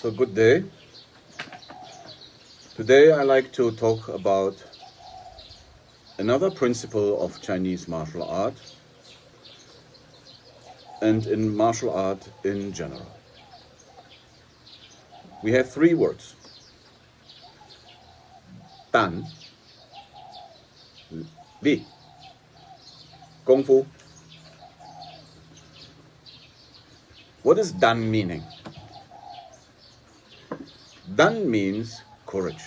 So good day. Today I like to talk about another principle of Chinese martial art and in martial art in general. We have three words. Dan, Li, Gongfu. What does Dan meaning? Dan means courage.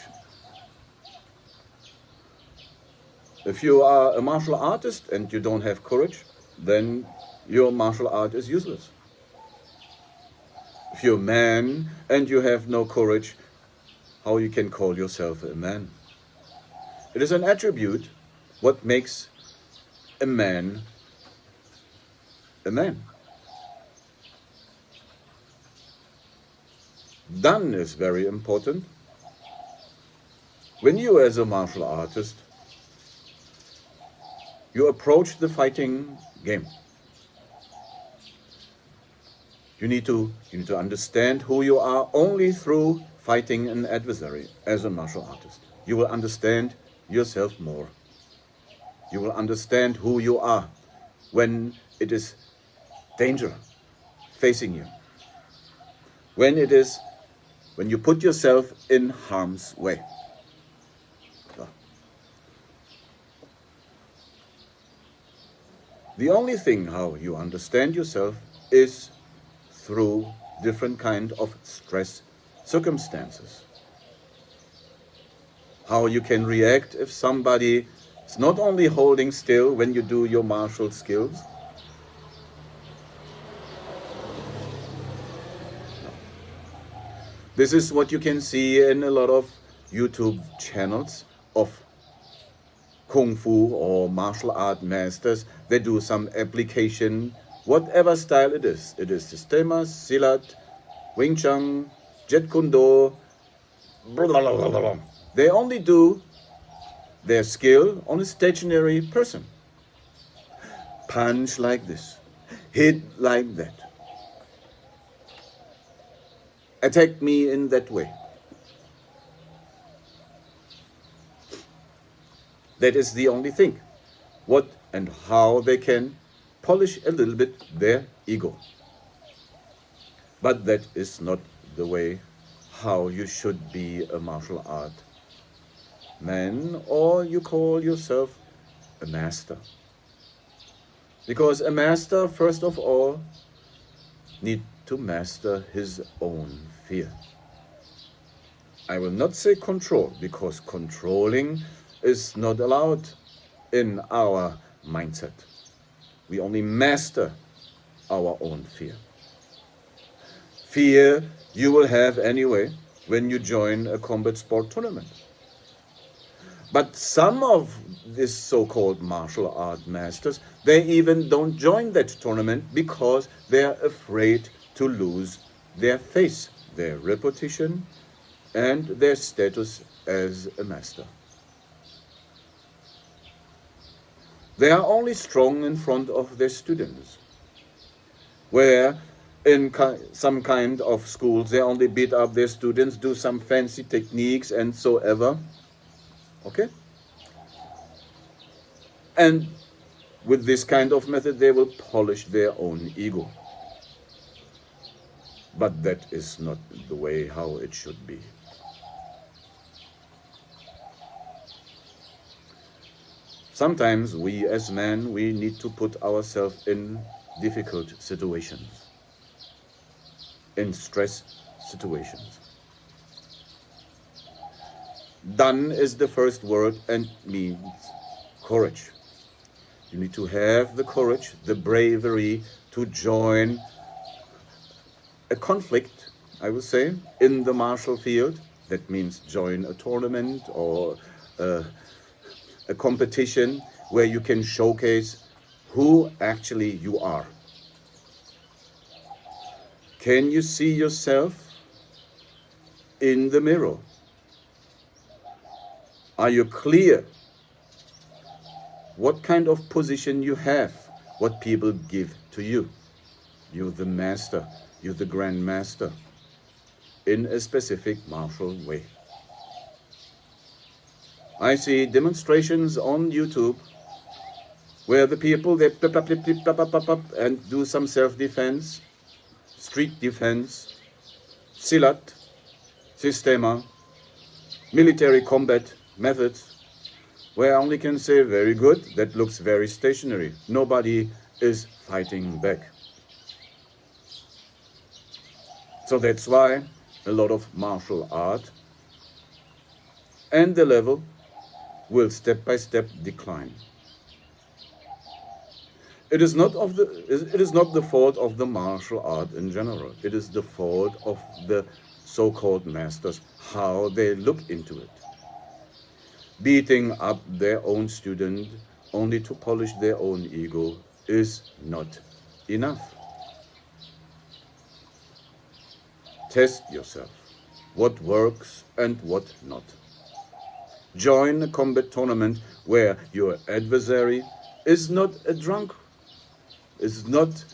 If you are a martial artist and you don't have courage, then your martial art is useless. If you're a man and you have no courage, how you can call yourself a man? It is an attribute what makes a man a man. Dan is very important. When you as a martial artist, you approach the fighting game. You need to understand who you are only through fighting an adversary as a martial artist. You will understand yourself more. You will understand who you are when it is danger facing you. When you put yourself in harm's way. The only thing how you understand yourself is through different kind of stress circumstances. How you can react if somebody is not only holding still when you do your martial skills. This is what you can see in a lot of YouTube channels of Kung Fu or martial art masters. They do some application, whatever style it is. It is Sistema, Silat, Wing Chun, Jet Kundo. They only do their skill on a stationary person. Punch like this, hit like that. Attack me in that way. That is the only thing. What and how they can polish a little bit their ego. But that is not the way how you should be a martial art man, or you call yourself a master. Because a master, first of all, need to master his own fear. I will not say control, because controlling is not allowed in our mindset. We only master our own fear. Fear you will have anyway when you join a combat sport tournament. But some of these so-called martial art masters, they even don't join that tournament because they're afraid to lose their face, their reputation, and their status as a master. They are only strong in front of their students, where in some kind of schools they only beat up their students, do some fancy techniques and so ever. Okay? And with this kind of method they will polish their own ego. But that is not the way how it should be. Sometimes we as men, we need to put ourselves in difficult situations, in stress situations. Dan is the first word and means courage. You need to have the courage, the bravery to join a conflict, I would say, in the martial field. That means join a tournament or a competition where you can showcase who actually you are. Can you see yourself in the mirror? Are you clear what kind of position you have, what people give to you? You're the master, you're the grand master. in a specific martial way. I see demonstrations on YouTube where the people, they pip, pip, pip, pip, pip, pip, pip, and do some self-defense, street defense, silat, sistema, military combat methods, where I only can say, very good, that looks very stationary. Nobody is fighting back. So that's why a lot of martial art and the level will step by step decline. It is not the fault of the martial art in general. It is the fault of the so-called masters, how they look into it. Beating up their own student only to polish their own ego is not enough. Test yourself, what works and what not. Join a combat tournament where your adversary is not a drunk, is not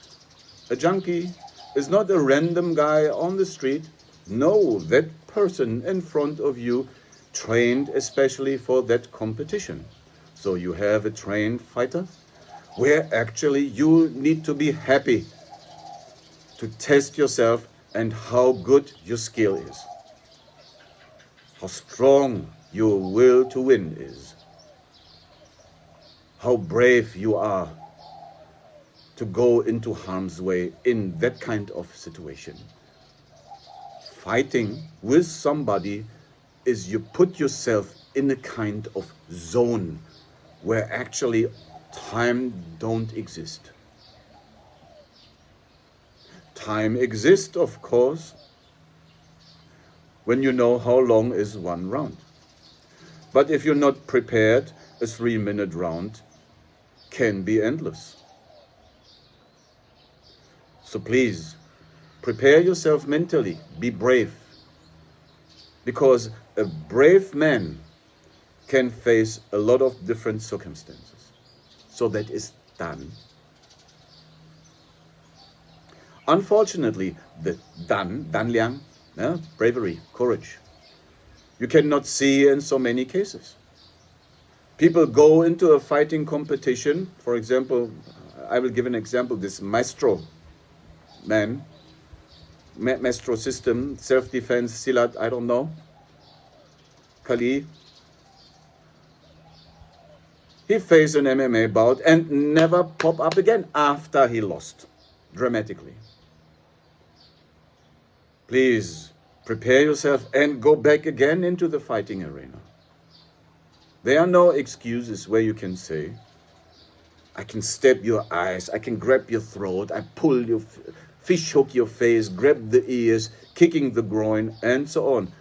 a junkie, is not a random guy on the street. No, that person in front of you trained especially for that competition. So you have a trained fighter where actually you need to be happy to test yourself and how good your skill is, how strong your will to win is, how brave you are to go into harm's way in that kind of situation. Fighting with somebody is you put yourself in a kind of zone where actually time don't exist. Time exists, of course, when you know how long is one round. But if you're not prepared, a 3-minute round can be endless. So please, prepare yourself mentally, be brave. Because a brave man can face a lot of different circumstances. So that is done. Unfortunately, the danliang, bravery, courage, you cannot see in so many cases. People go into a fighting competition. For example, I will give an example, this maestro man, maestro system, self-defense, silat, I don't know, Kali. He faced an MMA bout and never pop up again after he lost dramatically. Please prepare yourself and go back again into the fighting arena. There are no excuses where you can say, I can stab your eyes, I can grab your throat, I pull your fish hook your face, grab the ears, kicking the groin, and so on.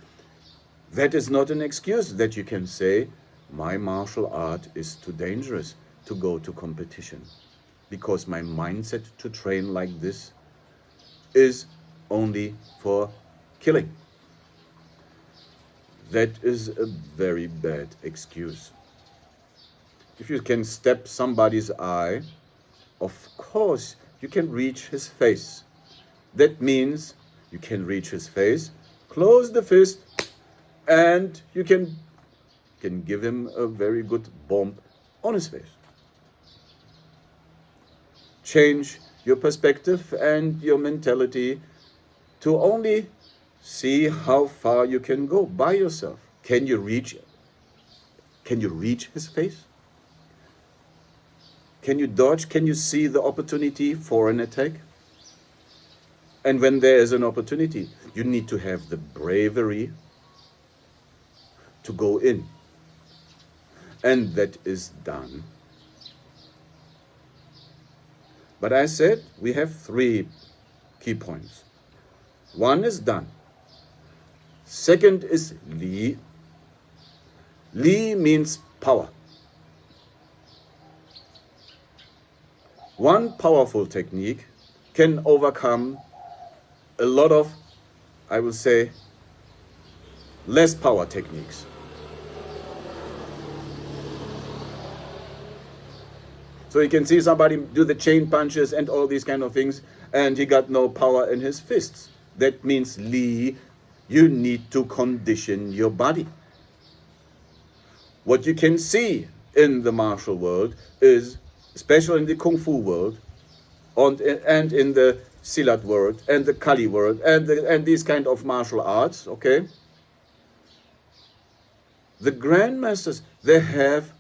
That is not an excuse that you can say, my martial art is too dangerous to go to competition because my mindset to train like this is only for killing. That is a very bad excuse. If you can stab somebody's eye, of course you can reach his face. That means you can reach his face, close the fist, and you can give him a very good bomb on his face. Change your perspective and your mentality to only see how far you can go by yourself. Can you reach his face? Can you dodge? Can you see the opportunity for an attack? And when there is an opportunity, you need to have the bravery to go in. And that is done. But I said we have 3 key points. 1 is done. Second is Li. Li means power. One powerful technique can overcome a lot of, I will say, less power techniques. So you can see somebody do the chain punches and all these kind of things, and he got no power in his fists. That means Li You need to condition your body. What you can see in the martial world is, especially in the Kung Fu world, and in the Silat world, and the Kali world, and these kind of martial arts, okay? The grandmasters, they have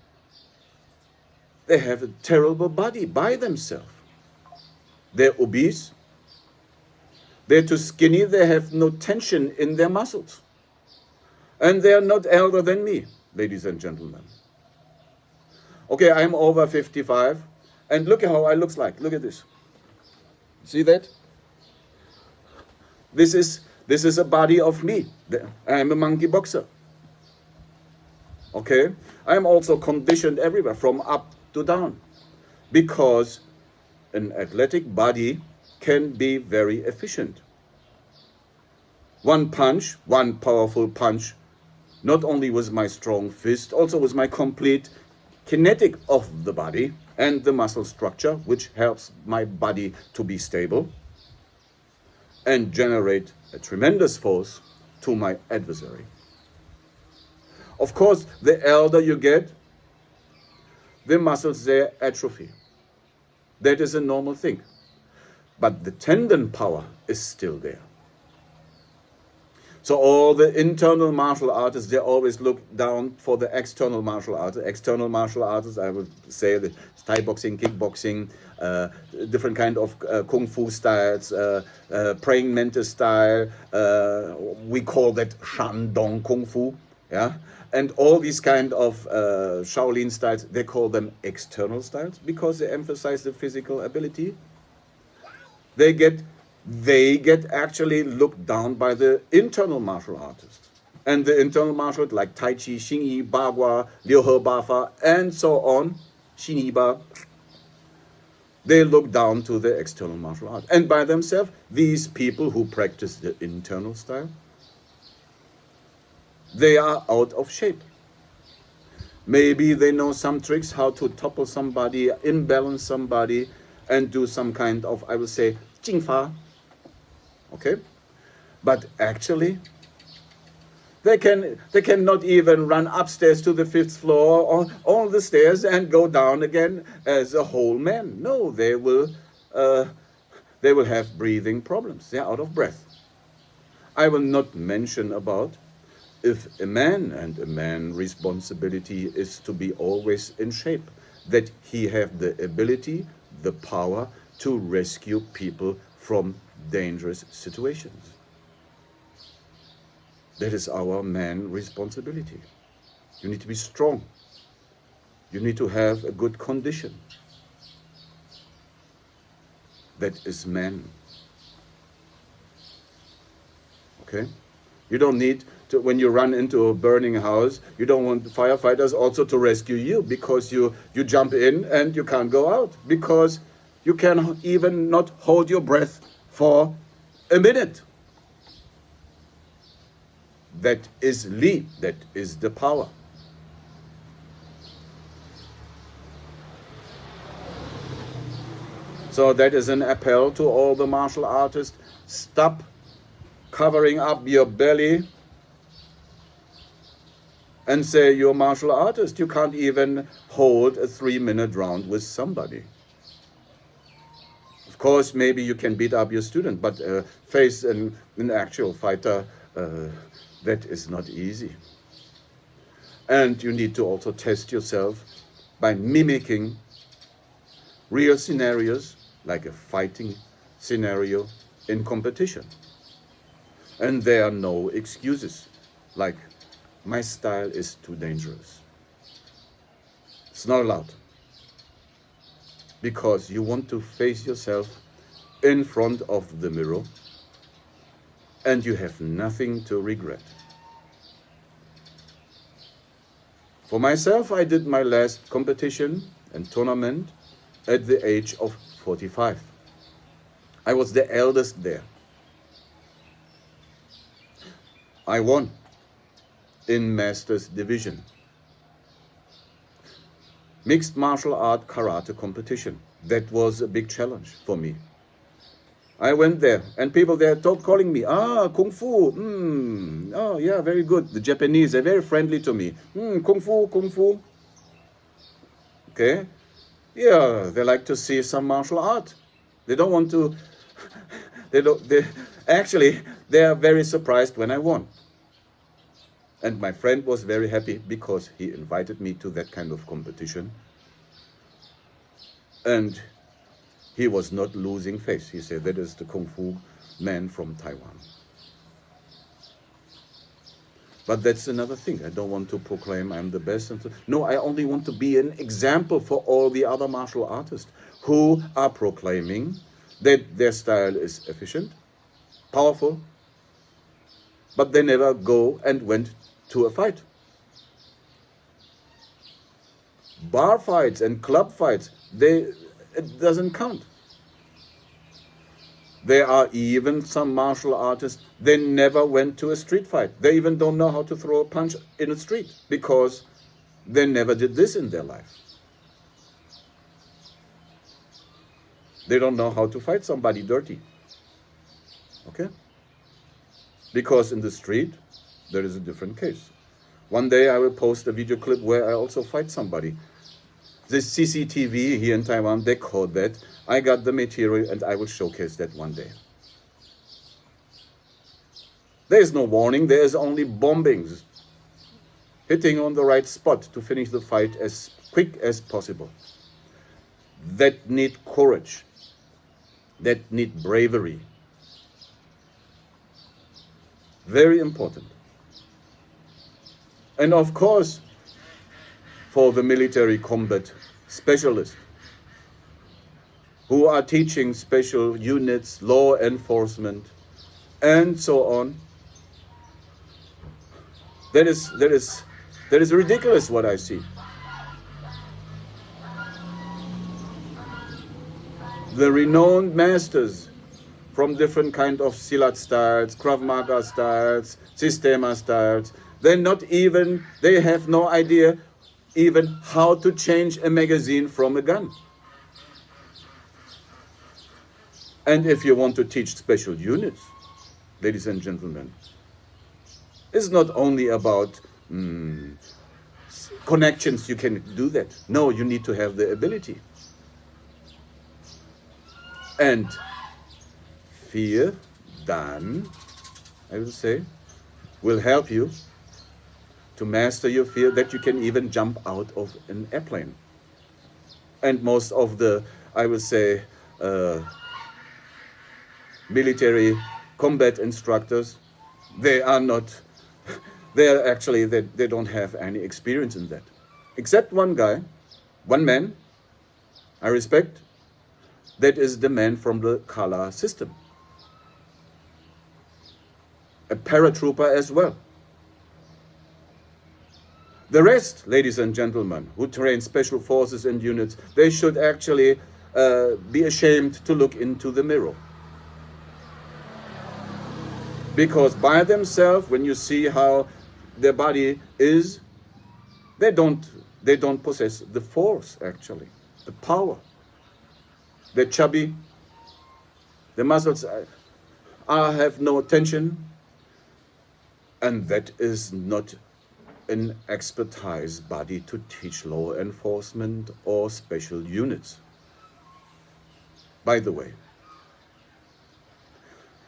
a terrible body by themselves. They're obese, they're too skinny, they have no tension in their muscles. And they are not elder than me, ladies and gentlemen. Okay, I'm over 55, and look at how I look like. Look at this. See that? This is a body of me. I'm a monkey boxer. Okay? I'm also conditioned everywhere, from up to down, because an athletic body can be very efficient. One punch, one powerful punch, not only with my strong fist, also with my complete kinetic of the body and the muscle structure, which helps my body to be stable and generate a tremendous force to my adversary. Of course, the elder you get, the muscles there atrophy. That is a normal thing. But the tendon power is still there. So all the internal martial artists, they always look down for the external martial artists. External martial artists, I would say, the Thai boxing, kickboxing, different kind of Kung Fu styles, praying mantis style. We call that Shandong Kung Fu. Yeah? And all these kind of Shaolin styles, they call them external styles because they emphasize the physical ability. They get actually looked down by the internal martial artists. And the internal martial artists like Tai Chi, Xing Yi, Bagua, Liu He Bafa, and so on, Xiniba, they look down to the external martial arts. And by themselves, these people who practice the internal style, they are out of shape. Maybe they know some tricks how to topple somebody, imbalance somebody, and do some kind of, I will say, jingfa. Okay? But actually, they cannot even run upstairs to the 5th floor or on the stairs and go down again as a whole man. No, they will have breathing problems. They're out of breath. I will not mention about if a man, and a man's responsibility is to be always in shape, that he have the ability, the power to rescue people from dangerous situations. That is our man responsibility. You need to be strong. You need to have a good condition. That is man. Okay? You don't need to, when you run into a burning house, you don't want the firefighters also to rescue you because you jump in and you can't go out because you can even not hold your breath for a minute. That is Li, that is the power. So that is an appell to all the martial artists. Stop covering up your belly and say you're a martial artist. You can't even hold a 3-minute round with somebody. Of course, maybe you can beat up your student, but face an actual fighter, that is not easy. And you need to also test yourself by mimicking real scenarios, like a fighting scenario in competition. And there are no excuses, like my style is too dangerous. It's not allowed. Because you want to face yourself in front of the mirror and you have nothing to regret. For myself, I did my last competition and tournament at the age of 45. I was the eldest there. I won in Masters Division. Mixed martial art karate competition. That was a big challenge for me. I went there, and people there calling me, Kung Fu, oh yeah, very good. The Japanese, they're very friendly to me. Kung Fu, Kung Fu. Okay, yeah, they like to see some martial art. They don't want to, actually, they are very surprised when I won. And my friend was very happy because he invited me to that kind of competition. And he was not losing face. He said, that is the Kung Fu man from Taiwan. But that's another thing. I don't want to proclaim I'm the best. No, I only want to be an example for all the other martial artists who are proclaiming that their style is efficient, powerful, but they never go and went to a fight. Bar fights and club fights, it doesn't count. There are even some martial artists, they never went to a street fight. They even don't know how to throw a punch in a street because they never did this in their life. They don't know how to fight somebody dirty. Okay? Because in the street, there is a different case. One day I will post a video clip where I also fight somebody. The CCTV here in Taiwan, they call that. I got the material and I will showcase that one day. There is no warning, there is only bombings. Hitting on the right spot to finish the fight as quick as possible. That need courage. That need bravery. Very important. And of course, for the military combat specialists who are teaching special units, law enforcement, and so on. That is ridiculous what I see. The renowned masters from different kind of Silat styles, Krav Maga styles, Sistema styles, they have no idea even how to change a magazine from a gun. And if you want to teach special units, ladies and gentlemen, it's not only about connections, you can do that. No, you need to have the ability. And fear, then, I will say, will help you to master your fear that you can even jump out of an airplane. And most of the, I will say, military combat instructors, they don't have any experience in that. Except one guy, one man, I respect, that is the man from the Kala system. A paratrooper as well. The rest, ladies and gentlemen, who train special forces and units, they should actually be ashamed to look into the mirror. Because by themselves, when you see how their body is, they don't possess the force, actually, the power. They're chubby, the muscles have no tension, and that is not an expertise body to teach law enforcement or special units, by the way.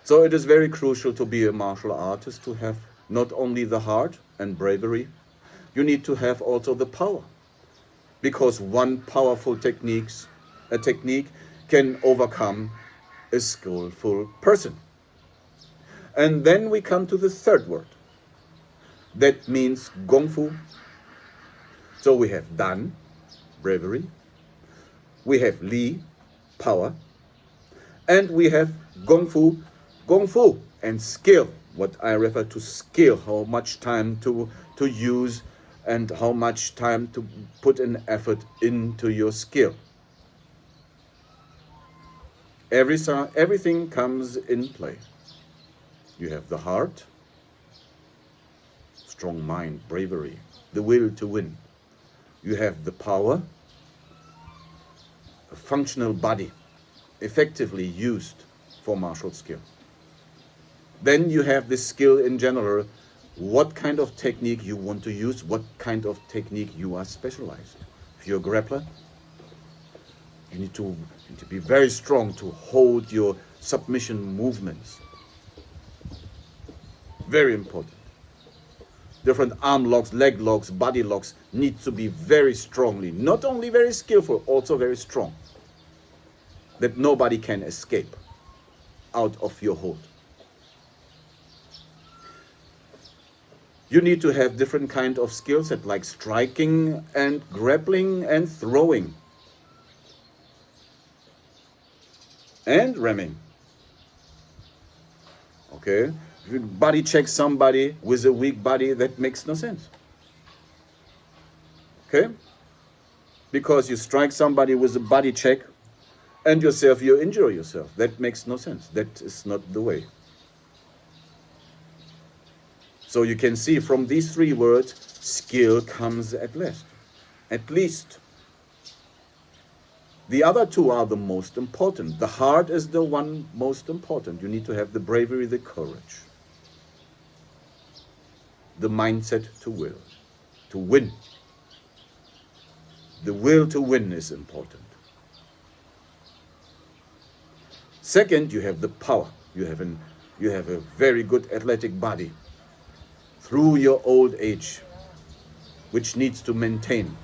So it is very crucial to be a martial artist, to have not only the heart and bravery, you need to have also the power. Because one powerful technique can overcome a skillful person. And then we come to the third word. That means Gongfu. So we have Dan, bravery. We have Li, power. And we have Gongfu, and skill. What I refer to skill, how much time to use and how much time to put an effort into your skill. Everything comes in play. You have the heart, strong mind, bravery, the will to win. You have the power, a functional body, effectively used for martial skill. Then you have this skill in general, what kind of technique you want to use, what kind of technique you are specialized. If you're a grappler, you need to be very strong to hold your submission movements. Very important. Different arm locks, leg locks, body locks need to be very strongly, not only very skillful, also very strong. That nobody can escape out of your hold. You need to have different kind of skill set like striking and grappling and throwing. And ramming. Okay? If you body check somebody with a weak body, that makes no sense. Okay? Because you strike somebody with a body check and yourself, you injure yourself. That makes no sense. That is not the way. So you can see from these three words, skill comes at last. At least. The other two are the most important. The heart is the one most important. You need to have the bravery, the courage. The mindset to win. The will to win is important. Second, you have the power. You have a very good athletic body through your old age, which needs to maintain.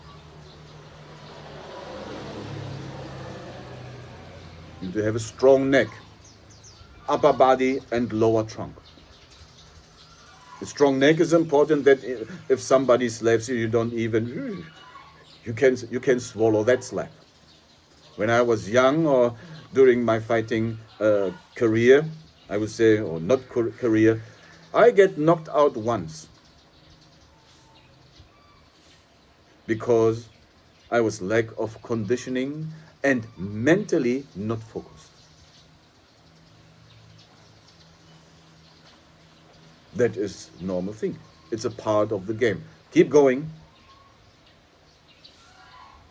You need to have a strong neck, upper body and lower trunk. The strong neck is important, that if somebody slaps you, you don't even, you can swallow that slap. When I was young or during my fighting career, I would say, or not career, I get knocked out once because I was lack of conditioning and mentally not focused. That is normal thing. It's a part of the game. Keep going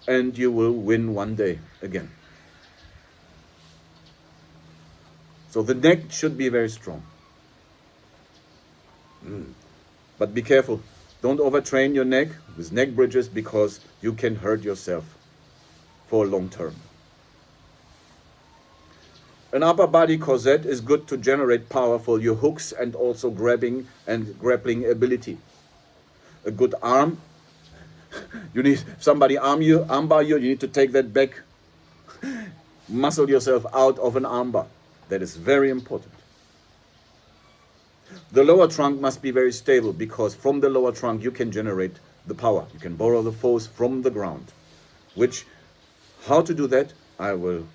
and you will win one day again. So the neck should be very strong. But be careful. Don't overtrain your neck with neck bridges because you can hurt yourself for long term. An upper body corset is good to generate power for your hooks and also grabbing and grappling ability. A good arm. You need somebody armbar you, you need to take that back. Muscle yourself out of an armbar. That is very important. The lower trunk must be very stable because from the lower trunk you can generate the power. You can borrow the force from the ground. How to do that, I will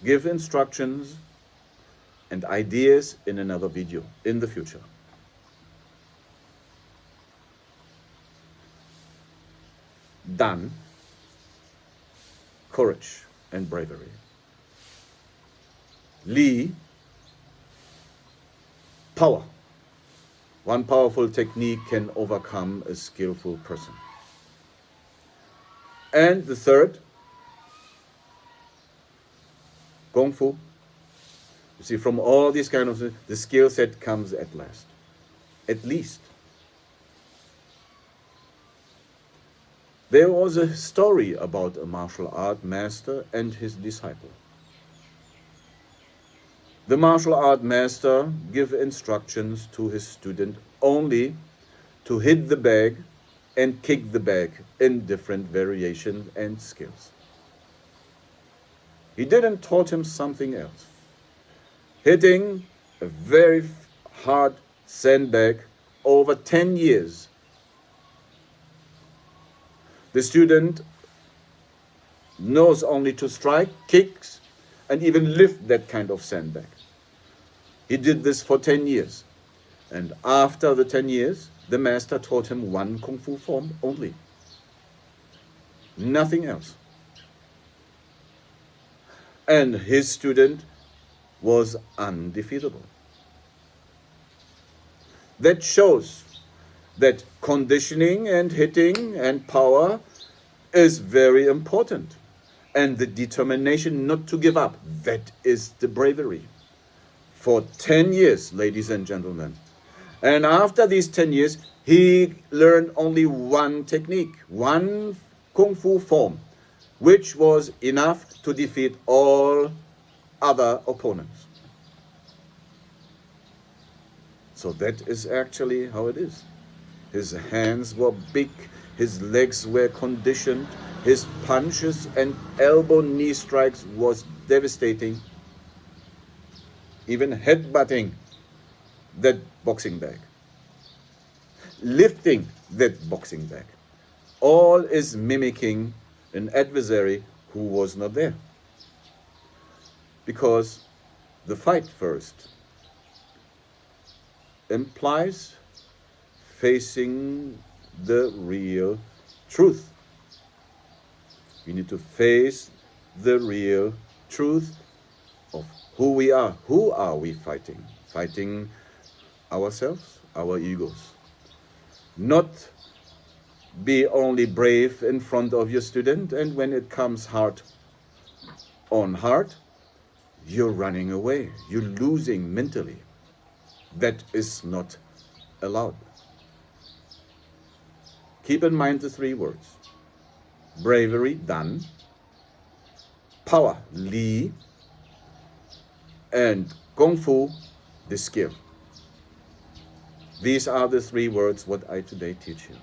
give instructions and ideas in another video in the future. Dann, courage and bravery. Li, power. One powerful technique can overcome a skillful person. And the third, Gongfu. You see, from all these kind of, the skill set comes at last. At least. There was a story about a martial art master and his disciple. The martial art master gave instructions to his student only to hit the bag and kick the bag in different variations and skills. He didn't taught him something else. Hitting a very hard sandbag over 10 years. The student knows only to strike, kicks, and even lift that kind of sandbag. He did this for 10 years. And after the 10 years, the master taught him one Kung Fu form only. Nothing else. And his student was undefeatable. That shows that conditioning and hitting and power is very important. and the determination not to give up. That is the bravery. For 10 years, ladies and gentlemen. And after these 10 years, he learned only one technique, one Kung Fu form, which was enough to defeat all other opponents. So that is actually how it is. His hands were big, his legs were conditioned, his punches and elbow knee strikes was devastating. Even headbutting that boxing bag, lifting that boxing bag, all is mimicking an adversary who was not there. Because the fight first implies facing the real truth. We need to face the real truth of who we are. Who are we fighting? Fighting ourselves, our egos. Not be only brave in front of your student, and when it comes heart on heart, you're running away. You're losing mentally. That is not allowed. Keep in mind the three words. Bravery, Dan. Power, Li. And Gongfu, the skill. These are the three words what I today teach you.